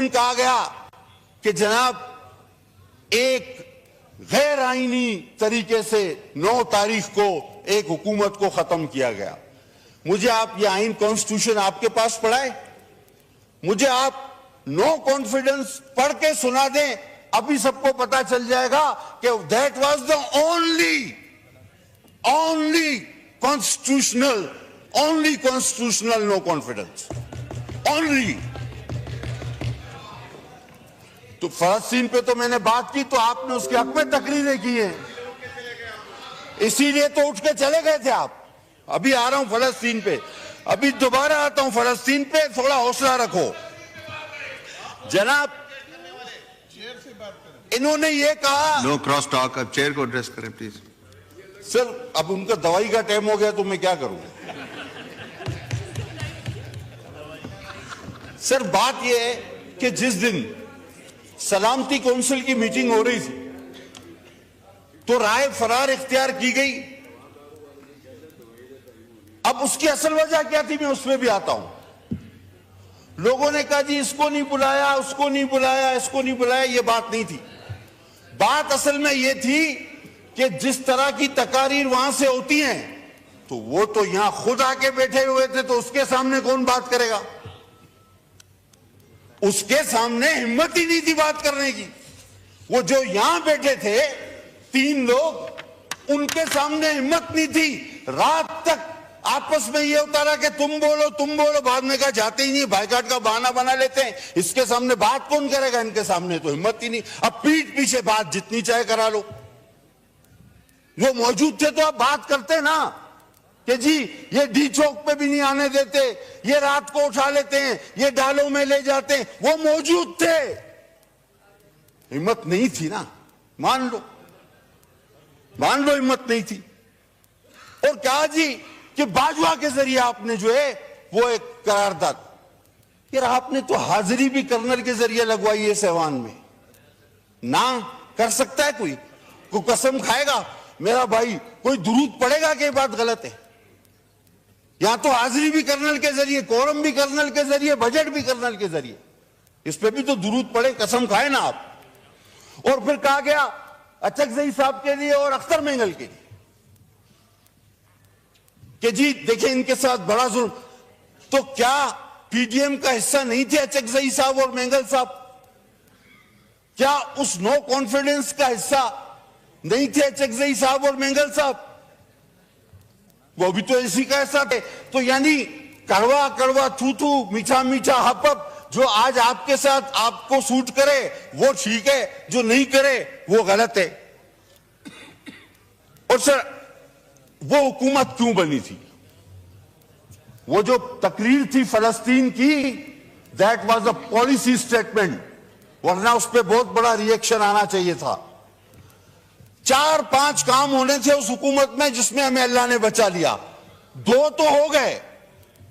दिन कहा गया कि जनाब एक गैर आईनी तरीके से 9 तारीख को एक हुकूमत को खत्म किया गया। मुझे आप ये आइन कॉन्स्टिट्यूशन आपके पास पढ़ाए, मुझे आप नो कॉन्फिडेंस पढ़ के सुना दें, अभी सबको पता चल जाएगा कि that was the only constitutional no confidence only. तो फलस्तीन पे तो मैंने बात की, तो आपने उसके हक में तकरीरें की हैं, इसीलिए तो उठ के चले गए थे आप। अभी आ रहा हूं फलस्तीन पे, अभी दोबारा आता हूं फलस्तीन पे, थोड़ा हौसला रखो जनाब। इन्होंने ये कहा नो क्रॉस टॉक, अब चेयर को एड्रेस करें प्लीज। सर अब उनका दवाई का टाइम हो गया तो मैं क्या करूं। सर बात यह है कि जिस दिन सलामती काउंसिल की मीटिंग हो रही थी तो राय फरार इख्तियार की गई। अब उसकी असल वजह क्या थी, मैं उसमें भी आता हूं। लोगों ने कहा जी इसको नहीं बुलाया, उसको नहीं बुलाया, इसको नहीं बुलाया, ये बात नहीं थी। बात असल में ये थी कि जिस तरह की तकारीर वहां से होती हैं तो वो तो यहां खुद आके बैठे हुए थे, तो उसके सामने कौन बात करेगा। उसके सामने हिम्मत ही नहीं थी बात करने की। वो जो यहां बैठे थे 3 लोग, उनके सामने हिम्मत नहीं थी। रात तक आपस में ये होता रहा कि तुम बोलो, बाद में कहा जाते ही नहीं, बाइकाट का बहाना बना लेते हैं। इसके सामने बात कौन करेगा, इनके सामने तो हिम्मत ही नहीं। अब पीठ पीछे बात जितनी चाहे करा लो। जो मौजूद थे तो आप बात करते ना कि जी ये डी चौक पे भी नहीं आने देते, ये रात को उठा लेते हैं, ये डालों में ले जाते हैं। वो मौजूद थे, हिम्मत नहीं थी ना, मान लो हिम्मत नहीं थी। और कहा जी कि बाजवा के जरिए आपने जो है वो एक करारदाद, यार आपने तो हाजिरी भी कर्नल के जरिए लगवाई है सहवान में। ना कर सकता है कोई कसम खाएगा मेरा भाई, कोई दुरूद पड़ेगा कि ये बात गलत है। यहां तो हाजिरी भी कर्नल के जरिए, कोरम भी कर्नल के जरिए, बजट भी कर्नल के जरिए, इस पे भी तो दुरूद पड़े, कसम खाए ना आप। और फिर कहा गया अचकजई साहब के लिए और अख्तर मेंगल के लिए कि जी देखिए इनके साथ बड़ा जुल्म। तो क्या पीडीएम का हिस्सा नहीं थे अचकजई साहब और मेंगल साहब? क्या उस नो कॉन्फिडेंस का हिस्सा नहीं थे अचकजई साहब और मेंगल साहब? वो भी तो इसी का हिस्सा थे। तो यानी कड़वा कड़वा, थू थू, मीठा मीठा, हप हप, जो आज आपके साथ आपको सूट करे वो ठीक है, जो नहीं करे वो गलत है। और सर वो हुकूमत क्यों बनी थी? वो जो तकरीर थी फलस्तीन की, that was a policy statement, वरना उस पर बहुत बड़ा रिएक्शन आना चाहिए था। 4-5 काम होने थे उस हुकूमत में जिसमें हमें अल्लाह ने बचा लिया। 2 तो हो गए।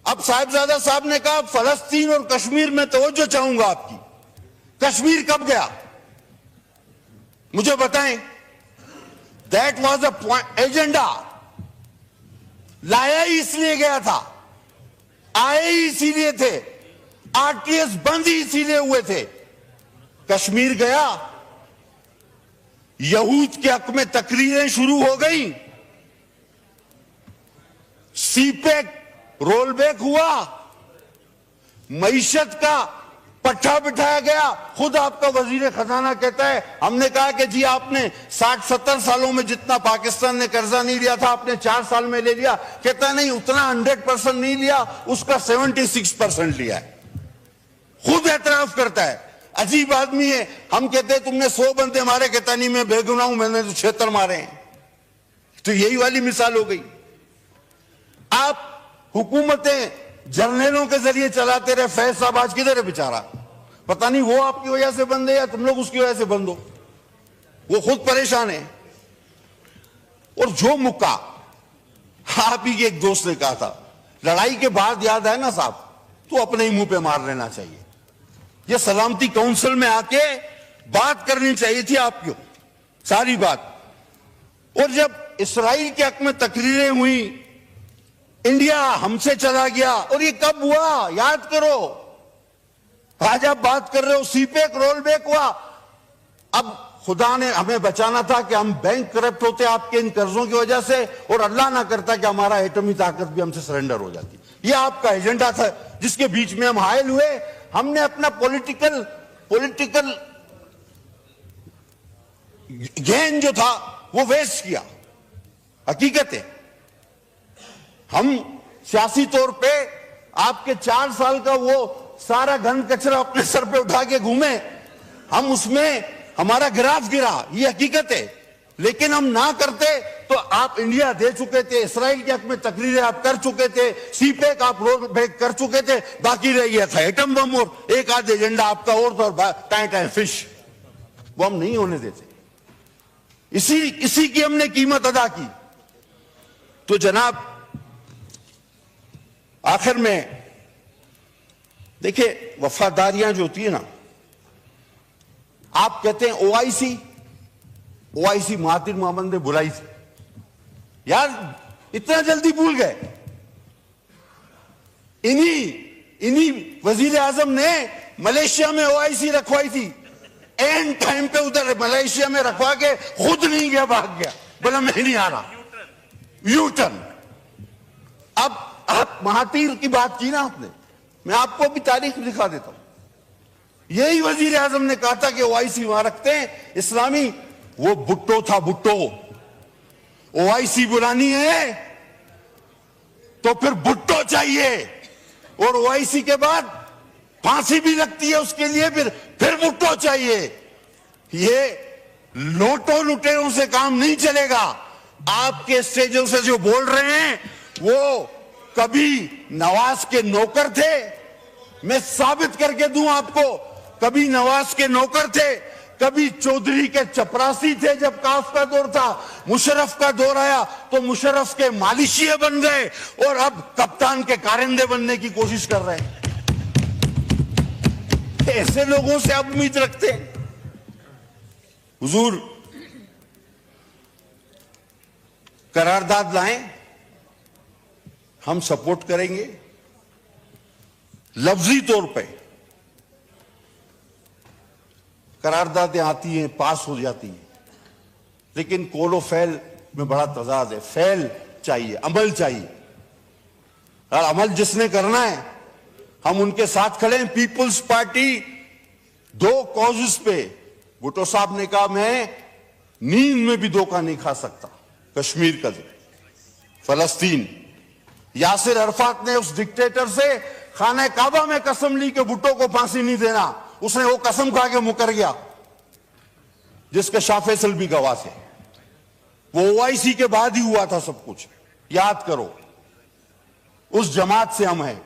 अब साहिबजादा साहब ने कहा फलस्तीन और कश्मीर में तवज्जो चाहूंगा आपकी। कश्मीर कब गया मुझे बताएं। दैट वाज अ एजेंडा, लाया ही इसलिए गया था, आए ही इसीलिए थे, आरटीएस बंद ही इसीलिए हुए थे। कश्मीर गया, यहूद के हक में तकरीरें शुरू हो गई, सीपेक रोल बैक हुआ, मईशत का पट्टा बिठाया गया। खुद आपका वजीर खजाना कहता है, हमने कहा कि जी आपने 60-70 सालों में जितना पाकिस्तान ने कर्जा नहीं लिया था आपने 4 साल में ले लिया। कहता नहीं, उतना 100% नहीं लिया, उसका 76% लिया है। खुद एतराफ करता है। अजीब आदमी है। हम कहते हैं तुमने 100 बंदे मारे, कहता नहीं मैं बेगुनाह हूं, मैंने तो 76 मारे हैं। तो यही वाली मिसाल हो गई। आप हुकूमतें जर्नलों के जरिए चलाते रहे। फैज साहब आज किधर है बेचारा, पता नहीं वो आपकी वजह से बंद है या तुम लोग उसकी वजह से बंद हो, वो खुद परेशान है। और जो मुक्का आप ही के एक दोस्त ने कहा था, लड़ाई के बाद याद है ना साहब, तो अपने ही मुंह पे मार लेना चाहिए। ये सलामती काउंसिल में आके बात करनी चाहिए थी आपको सारी बात। और जब इसराइल के हक में तकरीरें हुई, इंडिया हमसे चला गया, और ये कब हुआ याद करो। आज आप बात कर रहे हो सीपेक रोल बैक हुआ। अब खुदा ने हमें बचाना था कि हम बैंक करप्ट होते आपके इन कर्जों की वजह से, और अल्लाह ना करता कि हमारा एटमी ताकत भी हमसे सरेंडर हो जाती। ये आपका एजेंडा था जिसके बीच में हम हायल हुए। हमने अपना पॉलिटिकल गेन जो था वो वेस्ट किया। हकीकत है हम सियासी तौर पे आपके 4 साल का वो सारा घन कचरा अपने सर पे उठा के घूमे, हम उसमें हमारा ग्राफ गिरा, ये हकीकत है। लेकिन हम ना करते तो आप इंडिया दे चुके थे, इसराइल के हक में तकरीरें आप कर चुके थे, सीपेक आप रोल बैक कर चुके थे, बाकी रह गया था एटम बम और एक आध एजेंडा आपका और था, टाइम फिश, वो हम नहीं होने देते। इसी की हमने कीमत अदा की। तो जनाब आखिर में देखिए, वफादारियां जो होती है ना, आप कहते हैं ओआईसी महातिर मोहम्मद ने बुलाई थी, यार इतना जल्दी भूल गए। इन्हीं वजीर आजम ने मलेशिया में ओआईसी रखवाई थी, एंड टाइम पे उधर मलेशिया में रखवा के खुद नहीं गया, भाग गया, बोला मैं नहीं आ रहा, यू टर्न। अब आप महातीर की बात की ना आपने, मैं आपको भी तारीख दिखा देता हूं। यही वजीर आजम ने कहा था कि ओआईसी वहां रखते हैं इस्लामी, वो भुट्टो था, भुट्टो। ओआईसी बुलानी है तो फिर भुट्टो चाहिए, और ओआईसी के बाद फांसी भी लगती है उसके लिए, फिर भुट्टो चाहिए। ये लोटो लुटेरों से काम नहीं चलेगा। आपके स्टेजों से जो बोल रहे हैं वो कभी नवाज के नौकर थे, मैं साबित करके दूं आपको, कभी नवाज के नौकर थे, कभी चौधरी के चपरासी थे जब काफ का दौर था, मुशर्रफ का दौर आया तो मुशर्रफ के मालिशिया बन गए, और अब कप्तान के कारिंदे बनने की कोशिश कर रहे हैं। ऐसे लोगों से आप उम्मीद रखते हैं? हुजूर करारदाद लाएं, हम सपोर्ट करेंगे। लफ्जी तौर पे करारदादें आती हैं, पास हो जाती हैं, लेकिन कौलो फैल में बड़ा तजाद है। फैल चाहिए, अमल चाहिए, और अमल जिसने करना है हम उनके साथ खड़े हैं। पीपुल्स पार्टी 2 कॉजेस पे, भुट्टो साहब ने कहा मैं नींद में भी धोखा नहीं खा सकता। कश्मीर का फलस्तीन, यासिर अरफात ने उस डिक्टेटर से खाना काबा में कसम ली कि भुट्टो को फांसी नहीं देना, उसने वो कसम खा के मुकर गया, जिसके शाह फैसल भी गवाह थे। वो ओआईसी के बाद ही हुआ था सब कुछ, याद करो। उस जमात से हम हैं।